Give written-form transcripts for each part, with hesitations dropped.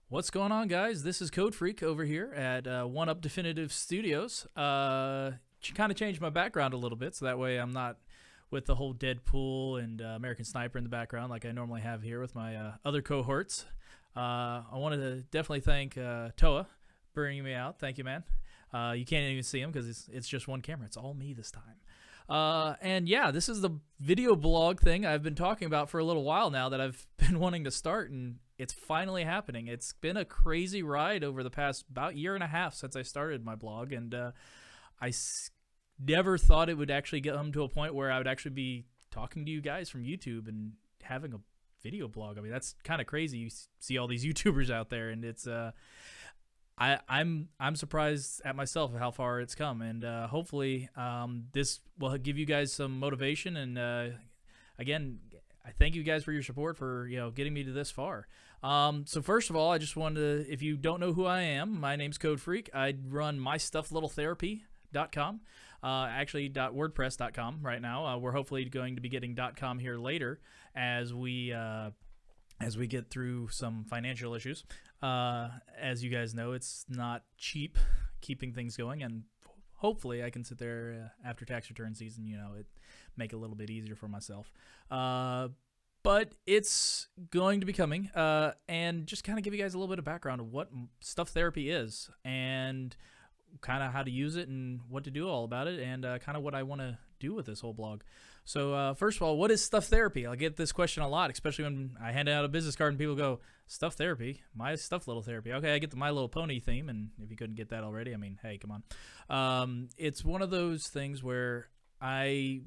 What's going on, guys? This is Code Freak over here at One Up Definitive Studios. Kind of changed my background a little bit, so that way I'm not with the whole Deadpool and American Sniper in the background like I normally have here with my other cohorts. I wanted to definitely thank Toa bringing me out. Thank you, man. You can't even see him because it's just one camera. It's all me this time. And yeah, this is the video blog thing I've been talking about for a little while now that I've been wanting to start, and it's finally happening. It's been a crazy ride over the past about year and a half since I started my blog, and never thought it would actually come to a point where I would actually be talking to you guys from YouTube and having a video blog. I mean, that's kind of crazy. You see all these YouTubers out there, and it's I'm surprised at myself at how far it's come, and hopefully this will give you guys some motivation. And again, I thank you guys for your support for getting me to this far. So first of all, I just wanted to, if you don't know who I am, my name's Code Freak. I run mystuffedlittletherapy.com, actually .wordpress.com right now. We're hopefully going to be getting .com here later as we get through some financial issues. As you guys know, it's not cheap keeping things going, and hopefully I can sit there after tax return season, make it a little bit easier for myself. But it's going to be coming, and just kind of give you guys a little bit of background of what stuff therapy is, and kind of how to use it, and what to do all about it, and kind of what I want to do with this whole blog. So first of all, what is stuff therapy? I get this question a lot, especially when I hand out a business card and people go, stuff therapy? My stuffed little therapy. Okay, I get the My Little Pony theme, and if you couldn't get that already, I mean, hey, come on. It's one of those things where I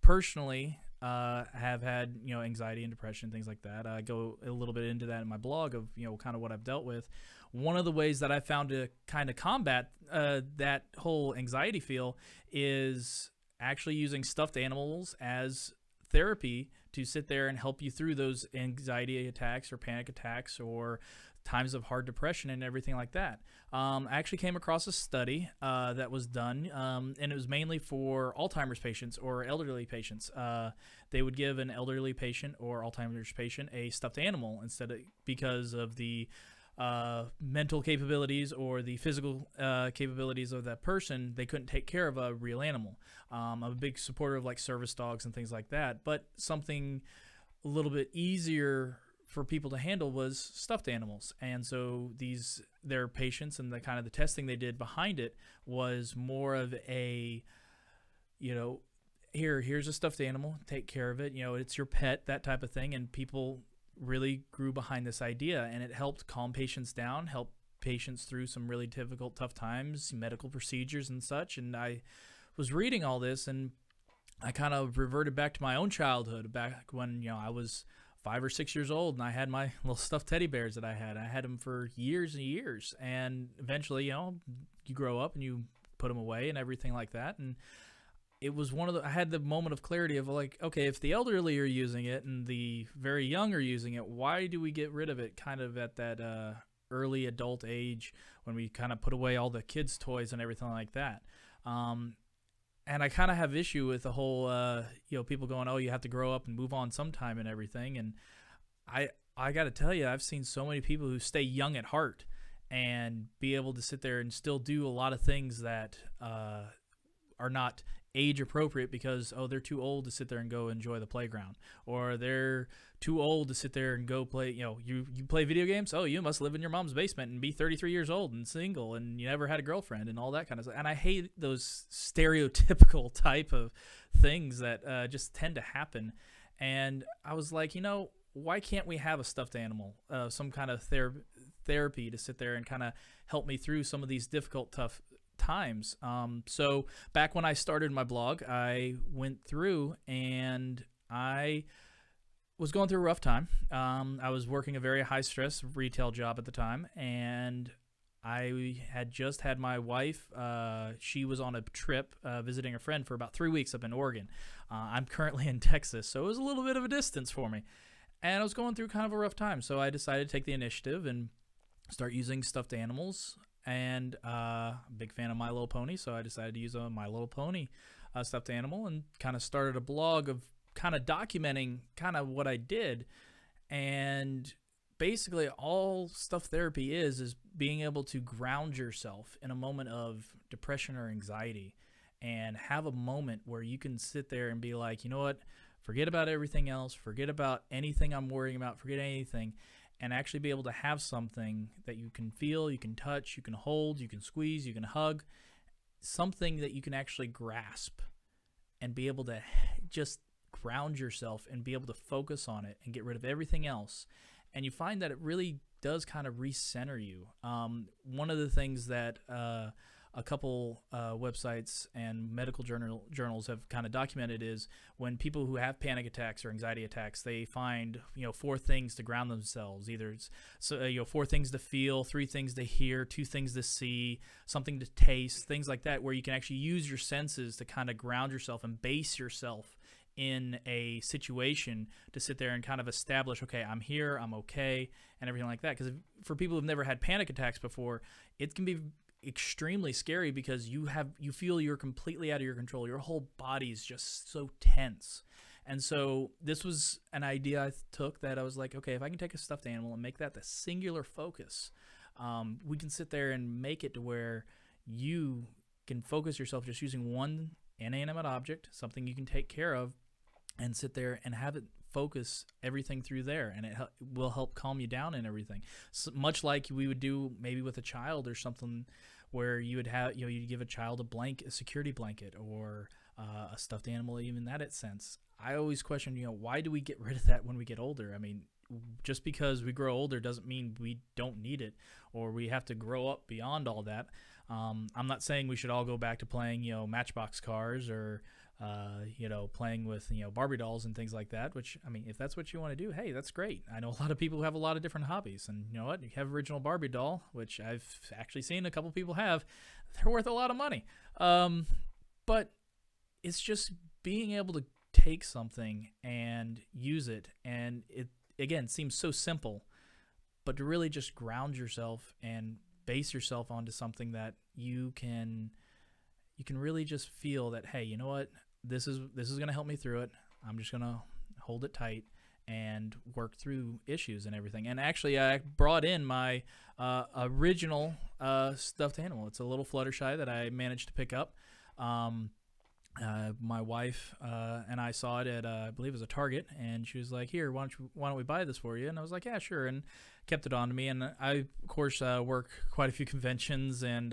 personally have had anxiety and depression, things like that. I go a little bit into that in my blog of kind of what I've dealt with. One of the ways that I found to kind of combat that whole anxiety feel is actually using stuffed animals as therapy to sit there and help you through those anxiety attacks or panic attacks or times of hard depression and everything like that. I actually came across a study that was done, and it was mainly for Alzheimer's patients or elderly patients. They would give an elderly patient or Alzheimer's patient a stuffed animal because of the mental capabilities or the physical capabilities of that person. They couldn't take care of a real animal. I'm a big supporter of like service dogs and things like that, but something a little bit easier for people to handle was stuffed animals. And so their patients and the kind of the testing they did behind it was more of a, here's a stuffed animal, take care of it, it's your pet, that type of thing. And people really grew behind this idea, and it helped calm patients down, help patients through some really difficult, tough times, medical procedures and such. And I was reading all this, and I kind of reverted back to my own childhood, back when I was 5 or 6 years old, and I had my little stuffed teddy bears that I had them for years and years. And eventually, you grow up and you put them away and everything like that. And it was I had the moment of clarity of like, okay, if the elderly are using it and the very young are using it, why do we get rid of it kind of at that early adult age when we kind of put away all the kids' toys and everything like that? And I kind of have issue with the whole, people going, oh, you have to grow up and move on sometime and everything. And I got to tell you, I've seen so many people who stay young at heart and be able to sit there and still do a lot of things that are not age appropriate because, oh, they're too old to sit there and go enjoy the playground, or they're too old to sit there and go play, you play video games. Oh, you must live in your mom's basement and be 33 years old and single and you never had a girlfriend and all that kind of stuff. And I hate those stereotypical type of things that just tend to happen. And I was like, why can't we have a stuffed animal, some kind of therapy to sit there and kind of help me through some of these difficult, tough times. So back when I started my blog, I went through and I was going through a rough time. I was working a very high stress retail job at the time, and I had just had my wife. She was on a trip visiting a friend for about 3 weeks up in Oregon. I'm currently in Texas, so it was a little bit of a distance for me, and I was going through kind of a rough time. So I decided to take the initiative and start using stuffed animals. And I'm a big fan of My Little Pony, so I decided to use a My Little Pony stuffed animal, and kind of started a blog of kind of documenting kind of what I did. And basically all stuff therapy is being able to ground yourself in a moment of depression or anxiety, and have a moment where you can sit there and be like, you know what, forget about everything else, forget about anything I'm worrying about, forget anything, and actually be able to have something that you can feel, you can touch, you can hold, you can squeeze, you can hug, something that you can actually grasp, and be able to just ground yourself and be able to focus on it and get rid of everything else. And you find that it really does kind of recenter you. One of the things that a couple websites and medical journals have kind of documented is when people who have panic attacks or anxiety attacks, they find 4 things to ground themselves. Either it's 4 things to feel, 3 things to hear, 2 things to see, something to taste, things like that, where you can actually use your senses to kind of ground yourself and base yourself in a situation to sit there and kind of establish, okay, I'm here, I'm okay, and everything like that. Because for people who've never had panic attacks before, it can be extremely scary because you feel you're completely out of your control. Your whole body is just so tense. And so this was an idea I took, that I was like, okay, if I can take a stuffed animal and make that the singular focus, we can sit there and make it to where you can focus yourself just using one inanimate object, something you can take care of, and sit there and have it focus everything through there, and it will help calm you down and everything. So much like we would do maybe with a child or something, where you would have, you'd give a child a security blanket, or a stuffed animal, even that sense. I always question, why do we get rid of that when we get older? I mean, just because we grow older doesn't mean we don't need it, or we have to grow up beyond all that. I'm not saying we should all go back to playing, Matchbox cars, or playing with, Barbie dolls and things like that, which, I mean, if that's what you want to do, hey, that's great. I know a lot of people who have a lot of different hobbies, and you know what? You have original Barbie doll, which I've actually seen a couple people have. They're worth a lot of money. But it's just being able to take something and use it, and it, again, seems so simple, but to really just ground yourself and base yourself onto something that you can really just feel that, hey, you know what, this is going to help me through it. I'm just going to hold it tight and work through issues and everything. And actually, I brought in my original stuffed animal. It's a little Fluttershy that I managed to pick up. My wife and I saw it at I believe it was a Target, and she was like, "Here, why don't we buy this for you?" And I was like, "Yeah, sure," and kept it on to me. And I, of course, work quite a few conventions and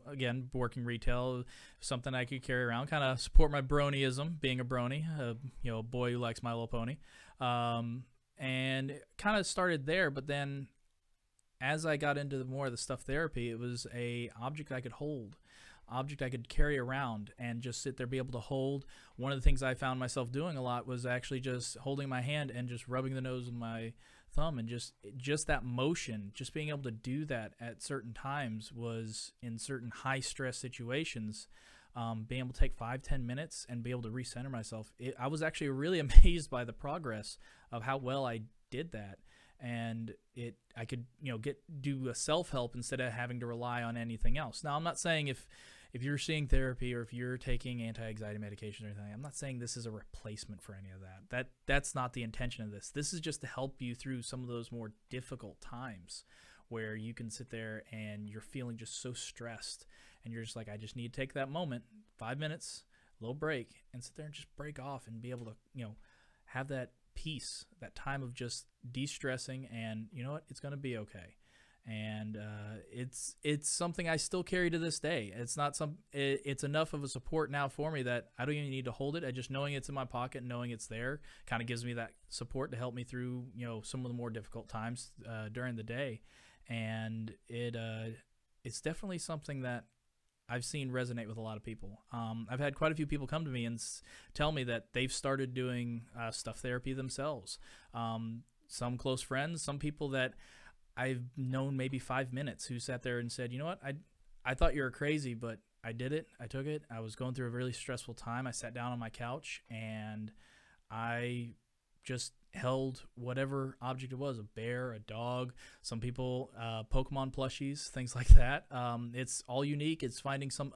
again, working retail, something I could carry around, kind of support my bronyism, being a brony, a boy who likes My Little Pony, and kind of started there. But then, as I got into more of the stuff therapy, it was a object I could hold, object I could carry around and just sit there, be able to hold. One of the things I found myself doing a lot was actually just holding my hand and just rubbing the nose with my thumb, and just that motion, just being able to do that at certain times, was in certain high stress situations, being able to take 5-10 minutes and be able to recenter myself. I was actually really amazed by the progress of how well I did that. And I could do a self-help instead of having to rely on anything else. Now, I'm not saying if you're seeing therapy or if you're taking anti-anxiety medication or anything, I'm not saying this is a replacement for any of that. That's not the intention of this. This is just to help you through some of those more difficult times where you can sit there and you're feeling just so stressed, and you're just like, I just need to take that moment, 5 minutes, a little break, and sit there and just break off and be able to have that peace, that time of just de-stressing, and you know what, it's going to be okay. And it's something I still carry to this day. It's enough of a support now for me that I don't even need to hold it. I just, knowing it's in my pocket, knowing it's there, kind of gives me that support to help me through some of the more difficult times during the day. And it's definitely something that I've seen resonate with a lot of people. I've had quite a few people come to me and tell me that they've started doing stuff therapy themselves. Some close friends, some people that I've known maybe 5 minutes, who sat there and said, you know what, I thought you were crazy, but I did it. I took it. I was going through a really stressful time. I sat down on my couch and I just held whatever object it was, a bear, a dog, some people, Pokemon plushies, things like that. It's all unique. It's finding some,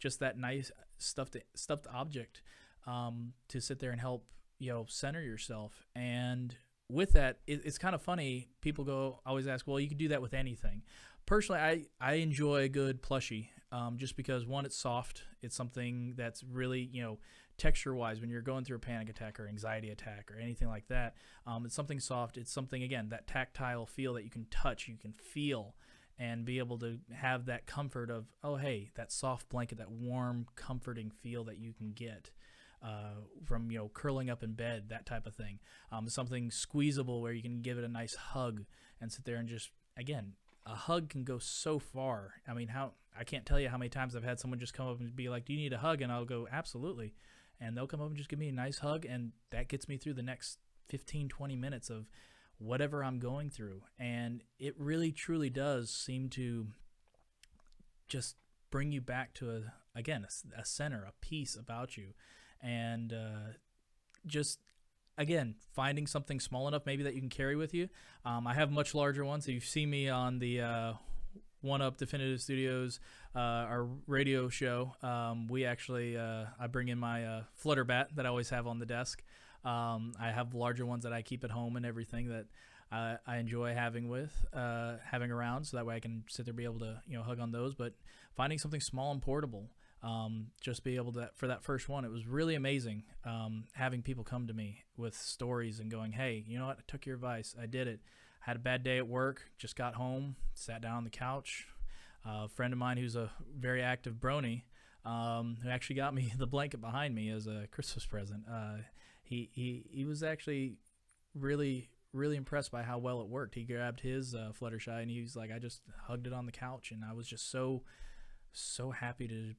just that nice stuffed object, to sit there and help, center yourself. And with that, it's kind of funny. People always ask, well, you can do that with anything. Personally, I enjoy a good plushie, just because, one, it's soft. It's something that's really, texture-wise, when you're going through a panic attack or anxiety attack or anything like that, it's something soft. It's something, again, that tactile feel that you can touch, you can feel, and be able to have that comfort of, oh, hey, that soft blanket, that warm, comforting feel that you can get from curling up in bed, that type of thing. Something squeezable where you can give it a nice hug and sit there and just, again, a hug can go so far. I mean, I can't tell you how many times I've had someone just come up and be like, do you need a hug? And I'll go, absolutely. And they'll come up and just give me a nice hug, and that gets me through the next 15-20 minutes of whatever I'm going through. And it really truly does seem to just bring you back to a center, a peace about you. And just, again, finding something small enough maybe that you can carry with you. I have much larger ones. So you've seen me on the One Up Definitive Studios, our radio show. We actually, I bring in my flutter bat that I always have on the desk. I have larger ones that I keep at home and everything that I enjoy having around, so that way I can sit there and be able to hug on those. But finding something small and portable, just be able to, for that first one, it was really amazing having people come to me with stories and going, hey, you know what, I took your advice, I did it. Had a bad day at work, just got home, sat down on the couch. A friend of mine who's a very active brony, who actually got me the blanket behind me as a Christmas present. He was actually really impressed by how well it worked. He grabbed his Fluttershy and he was like, I just hugged it on the couch, and I was just so happy to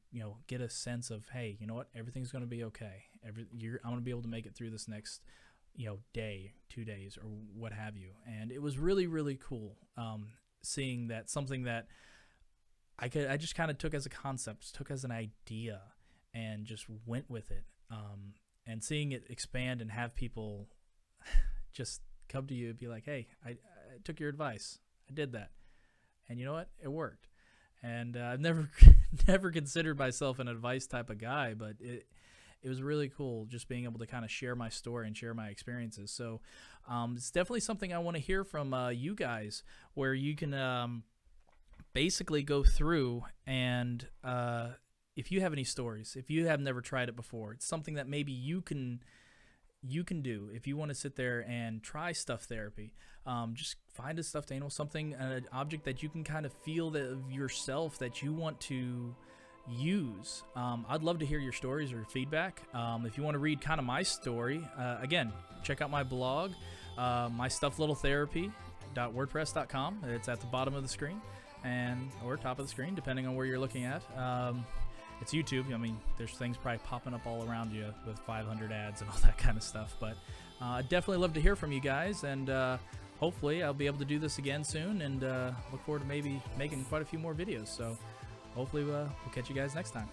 get a sense of, hey, you know what, everything's going to be okay. I'm going to be able to make it through this next day, 2 days, or what have you. And it was really cool seeing that, something that I just kind of took as a concept, took as an idea, and just went with it. And seeing it expand and have people just come to you and be like, hey, I took your advice, I did that, and you know what, it worked. And I've never considered myself an advice type of guy, but it was really cool just being able to kind of share my story and share my experiences. So it's definitely something I want to hear from you guys, where you can basically go through and if you have any stories, if you have never tried it before, it's something that maybe you can do. If you want to sit there and try stuff therapy, just find a stuffed animal, something, an object that you can kind of feel of yourself that you want to use. I'd love to hear your stories or feedback. If you want to read kind of my story, again, check out my blog, mystuffedlittletherapy.wordpress.com. It's at the bottom of the screen or top of the screen, depending on where you're looking at. It's YouTube. I mean, there's things probably popping up all around you with 500 ads and all that kind of stuff. But I'd definitely love to hear from you guys, and hopefully I'll be able to do this again soon, and look forward to maybe making quite a few more videos. So hopefully we'll catch you guys next time.